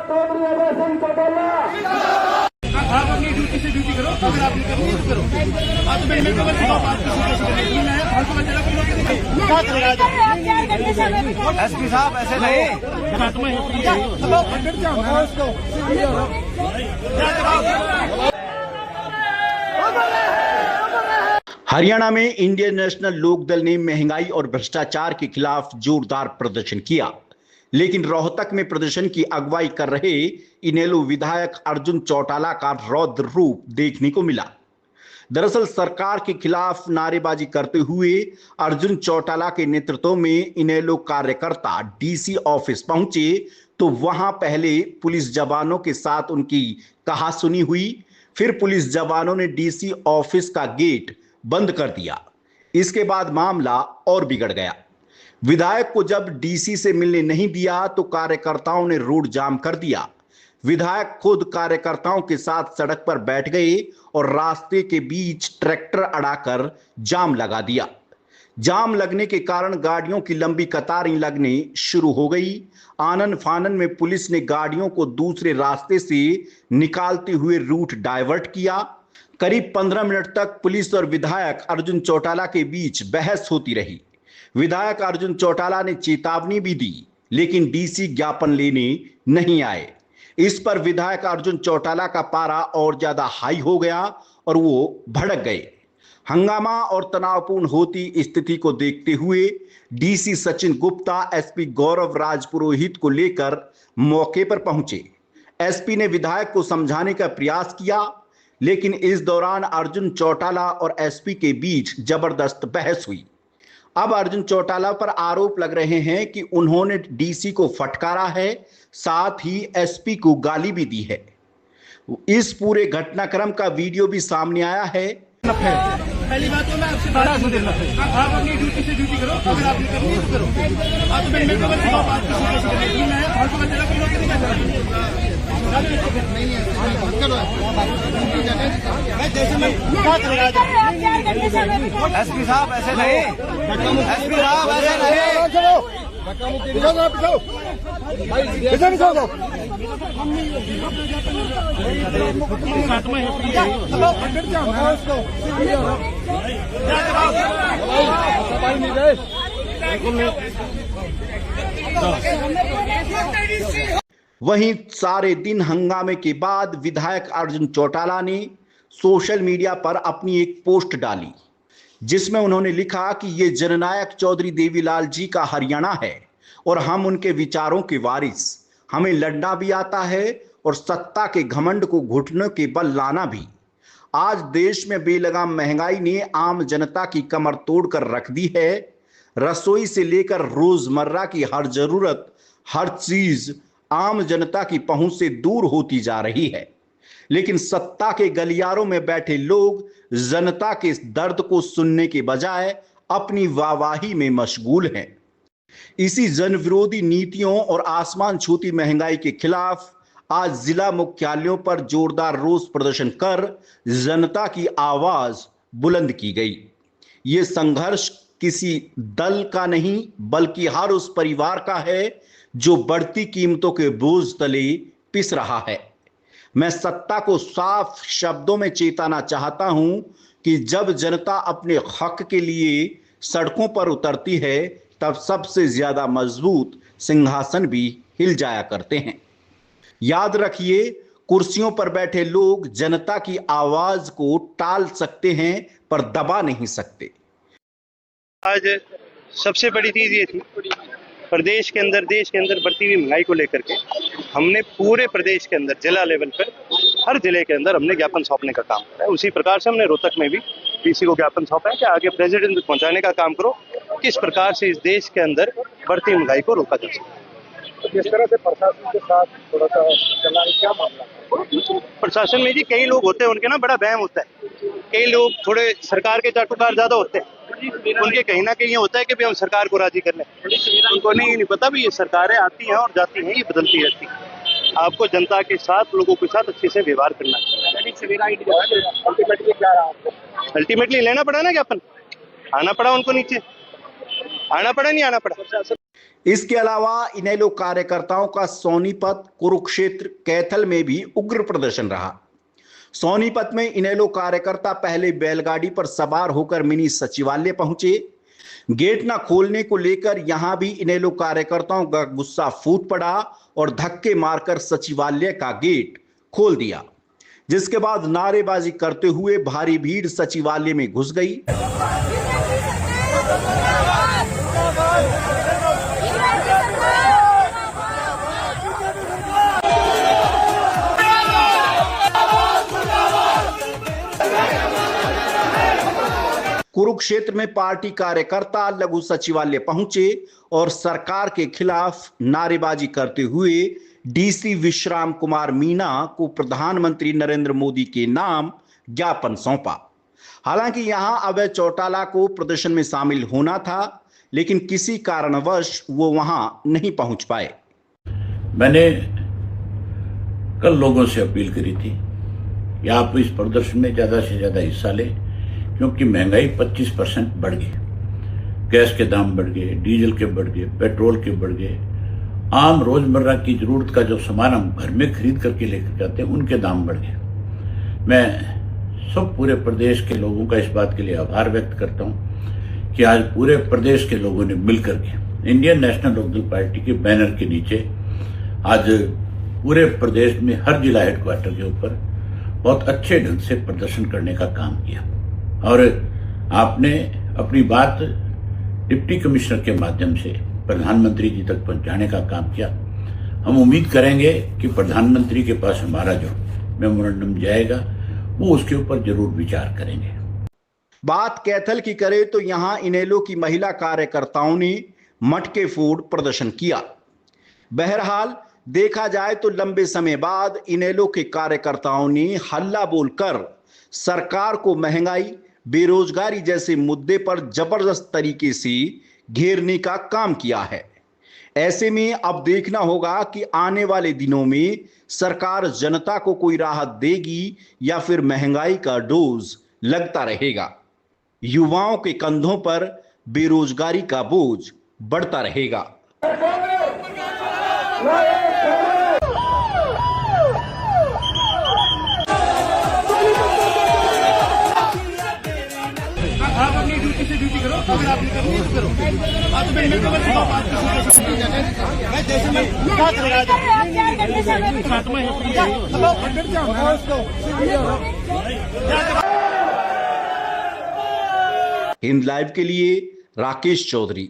आप अपनी ड्यूटी से ड्यूटी करो, अगर आप करनी है तो करो। आज मैं मेरे को क्या करेगा एसपी साहब, ऐसे नहीं। हरियाणा में इंडियन नेशनल लोकदल ने महंगाई और भ्रष्टाचार के खिलाफ जोरदार प्रदर्शन किया, लेकिन रोहतक में प्रदर्शन की अगुवाई कर रहे इनेलो विधायक अर्जुन चौटाला का रौद्र रूप देखने को मिला। दरअसल सरकार के खिलाफ नारेबाजी करते हुए अर्जुन चौटाला के नेतृत्व में इनेलो कार्यकर्ता डीसी ऑफिस पहुंचे तो वहां पहले पुलिस जवानों के साथ उनकी कहासुनी हुई। फिर पुलिस जवानों ने डीसी ऑफिस का गेट बंद कर दिया। इसके बाद मामला और बिगड़ गया। विधायक को जब डीसी से मिलने नहीं दिया तो कार्यकर्ताओं ने रोड जाम कर दिया। विधायक खुद कार्यकर्ताओं के साथ सड़क पर बैठ गए और रास्ते के बीच ट्रैक्टर अड़ाकर जाम लगा दिया। जाम लगने के कारण गाड़ियों की लंबी कतारें लगने शुरू हो गई। आनन फानन में पुलिस ने गाड़ियों को दूसरे रास्ते से निकालते हुए रूट डाइवर्ट किया। करीब 15 मिनट तक पुलिस और विधायक अर्जुन चौटाला के बीच बहस होती रही। विधायक अर्जुन चौटाला ने चेतावनी भी दी, लेकिन डीसी ज्ञापन लेने नहीं आए। इस पर विधायक अर्जुन चौटाला का पारा और ज्यादा हाई हो गया और वो भड़क गए। हंगामा और तनावपूर्ण होती स्थिति को देखते हुए डीसी सचिन गुप्ता एसपी गौरव राज पुरोहित को लेकर मौके पर पहुंचे। एसपी ने विधायक को समझाने का प्रयास किया, लेकिन इस दौरान अर्जुन चौटाला और एसपी के बीच जबरदस्त बहस हुई। अब अर्जुन चौटाला पर आरोप लग रहे हैं कि उन्होंने डीसी को फटकारा है, साथ ही एसपी को गाली भी दी है। इस पूरे घटनाक्रम का वीडियो भी सामने आया है। पहली बात तो मैं आपसे बड़ा आप अपनी ड्यूटी से ड्यूटी करो, अगर आप करनी है तो करो। आज मैं मेरे को एसपी साहब, ऐसे नहीं। एसपी साहब, ऐसे वहीं सारे दिन हंगामे के बाद विधायक अर्जुन चौटाला ने सोशल मीडिया पर अपनी एक पोस्ट डाली, जिसमें उन्होंने लिखा कि ये जननायक चौधरी देवीलाल जी का हरियाणा है और हम उनके विचारों के वारिस। हमें लड़ना भी आता है और सत्ता के घमंड को घुटनों के बल लाना भी। आज देश में बेलगाम महंगाई ने आम जनता की कमर तोड़कर रख दी है। रसोई से लेकर रोजमर्रा की हर जरूरत, हर चीज आम जनता की पहुंच से दूर होती जा रही है, लेकिन सत्ता के गलियारों में बैठे लोग जनता के दर्द को सुनने के बजाय अपनी वाहवाही में मशगूल हैं। इसी जनविरोधी नीतियों और आसमान छूती महंगाई के खिलाफ आज जिला मुख्यालयों पर जोरदार रोष प्रदर्शन कर जनता की आवाज बुलंद की गई। ये संघर्ष किसी दल का नहीं, बल्कि हर उस परिवार का है जो बढ़ती कीमतों के बोझ तले पिस रहा है। मैं सत्ता को साफ शब्दों में चेताना चाहता हूं कि जब जनता अपने हक के लिए सड़कों पर उतरती है, तब सबसे ज्यादा मजबूत सिंहासन भी हिल जाया करते हैं। याद रखिए, कुर्सियों पर बैठे लोग जनता की आवाज को टाल सकते हैं पर दबा नहीं सकते। आज सबसे बड़ी चीज ये थी, प्रदेश के अंदर, देश के अंदर बढ़ती हुई महंगाई को लेकर के हमने पूरे प्रदेश के अंदर जिला लेवल पर हर जिले के अंदर हमने ज्ञापन सौंपने का काम करा है। उसी प्रकार से हमने रोहतक में भी डीसी को ज्ञापन सौंपा है कि आगे प्रेसिडेंट तक पहुंचाने का काम करो, किस प्रकार से इस देश के अंदर बढ़ती महंगाई को रोका जा सकता है। जिस तरह से प्रशासन के साथ थोड़ा सा चला है, क्या मामला? प्रशासन में जी कई लोग होते हैं, उनके ना बड़ा वहम होता है। कई लोग थोड़े सरकार के चाटुकार ज्यादा होते हैं, उनके कहीं ना कहीं ये होता है कि हम सरकार को राजी कर लें। उनको नहीं पता भी ये सरकारें आती हैं और जाती हैं, ये बदलती रहती हैं। आपको जनता के साथ, लोगों के साथ अच्छे से व्यवहार करना चाहिए। अल्टीमेटली लेना पड़ा ना ज्ञापन, आना पड़ा उनको, नीचे आना पड़ा, नहीं आना पड़ा। इसके अलावा इनेलो कार्यकर्ताओं का सोनीपत, कुरुक्षेत्र, कैथल में भी उग्र प्रदर्शन रहा। सोनीपत में इनेलो कार्यकर्ता पहले बैलगाड़ी पर सवार होकर मिनी सचिवालय पहुंचे। गेट न खोलने को लेकर यहां भी इनेलो कार्यकर्ताओं का गुस्सा फूट पड़ा और धक्के मारकर सचिवालय का गेट खोल दिया, जिसके बाद नारेबाजी करते हुए भारी भीड़ सचिवालय में घुस गई। कुरुक्षेत्र में पार्टी कार्यकर्ता लघु सचिवालय पहुंचे और सरकार के खिलाफ नारेबाजी करते हुए डीसी विश्राम कुमार मीणा को प्रधानमंत्री नरेंद्र मोदी के नाम ज्ञापन सौंपा। हालांकि यहां अभय चौटाला को प्रदर्शन में शामिल होना था, लेकिन किसी कारणवश वो वहां नहीं पहुंच पाए। मैंने कल लोगों से अपील करी थी कि आप इस प्रदर्शन में ज्यादा से ज्यादा हिस्सा लें, क्योंकि महंगाई 25% बढ़ गई। गैस के दाम बढ़ गए, डीजल के बढ़ गए, पेट्रोल के बढ़ गए। आम रोजमर्रा की जरूरत का जो सामान हम घर में खरीद करके लेकर जाते हैं उनके दाम बढ़ गए। मैं सब पूरे प्रदेश के लोगों का इस बात के लिए आभार व्यक्त करता हूं कि आज पूरे प्रदेश के लोगों ने मिलकर के इंडियन नेशनल लोकदल पार्टी के बैनर के नीचे आज पूरे प्रदेश में हर जिला हेडक्वार्टर के ऊपर बहुत अच्छे ढंग से प्रदर्शन करने का काम किया और आपने अपनी बात डिप्टी कमिश्नर के माध्यम से प्रधानमंत्री जी तक पहुंचाने का काम किया। हम उम्मीद करेंगे कि प्रधानमंत्री के पास हमारा जो मेमोरेंडम जाएगा वो उसके ऊपर जरूर विचार करेंगे। बात कैथल की करें तो यहां इनेलो की महिला कार्यकर्ताओं ने मटके फोड़ प्रदर्शन किया। बहरहाल देखा जाए तो लंबे समय बाद इनेलो के कार्यकर्ताओं ने हल्ला बोलकर सरकार को महंगाई, बेरोजगारी जैसे मुद्दे पर जबरदस्त तरीके से घेरने का काम किया है। ऐसे में अब देखना होगा कि आने वाले दिनों में सरकार जनता को कोई राहत देगी या फिर महंगाई का डोज लगता रहेगा। युवाओं के कंधों पर बेरोजगारी का बोझ बढ़ता रहेगा। आप अपनी ड्यूटी से ड्यूटी करो, अगर आपने करनी है तो करो। आप तो मेरे को बताओ, बात मैं जैसे मैं क्या करेगा हिंद लाइव के लिए राकेश चौधरी।